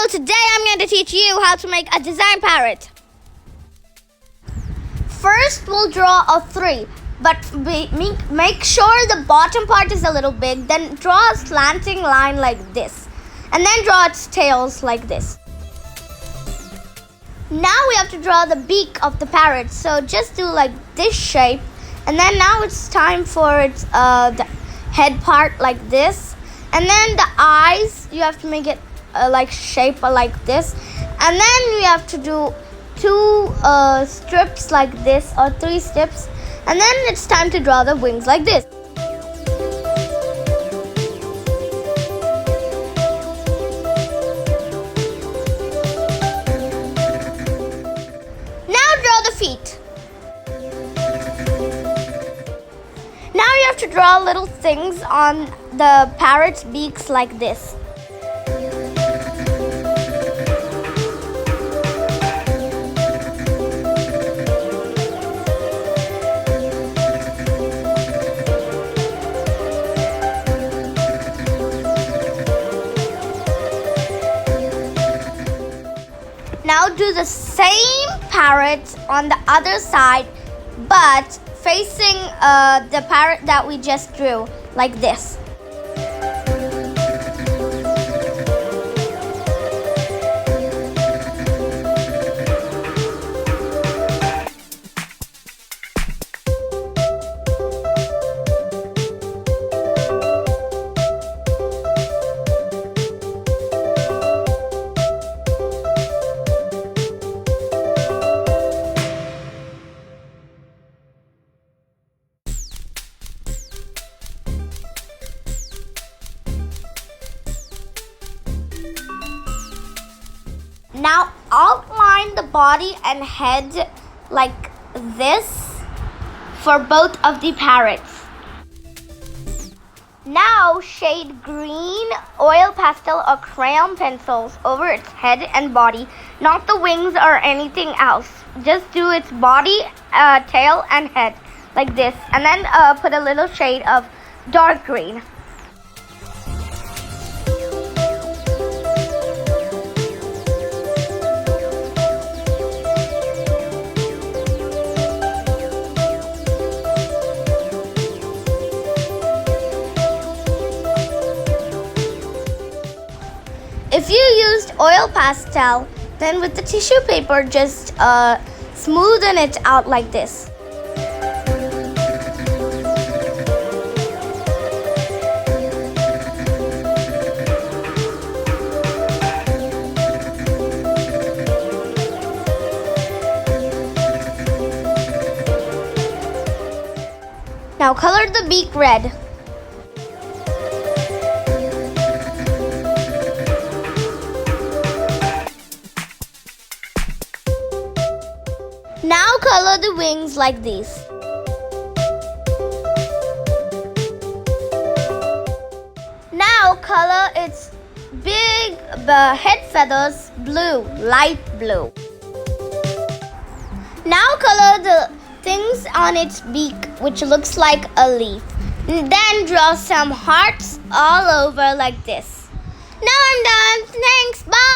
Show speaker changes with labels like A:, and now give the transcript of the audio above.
A: Today I'm going to teach you how to make a design parrot. First, we'll draw a 3, but make sure the bottom part is a little big. Then draw a slanting line like this, and then draw its tails like this. Now we have to draw the beak of the parrot, so just do like this shape, and then now it's time for its the head part like this, and then the eyes, you have to make it like shape like this, and then we have to do 2 strips like this, or 3 strips, and then it's time to draw the wings like this. Now draw the feet. Now you have to draw little things on the parrot's beaks like this. Now do the same parrot on the other side, but facing the parrot that we just drew, like this. Now outline the body and head like this for both of the parrots. Now shade green, oil pastel or crayon pencils over its head and body, not the wings or anything else. Just do its body, tail and head like this, and then put a little shade of dark green. If you used oil pastel, then with the tissue paper, just smoothen it out like this. Now color the beak red. Now color the wings like these. Now color its big head feathers blue, light blue. Now color the things on its beak, which looks like a leaf. Then draw some hearts all over like this. Now I'm done. Thanks. Bye.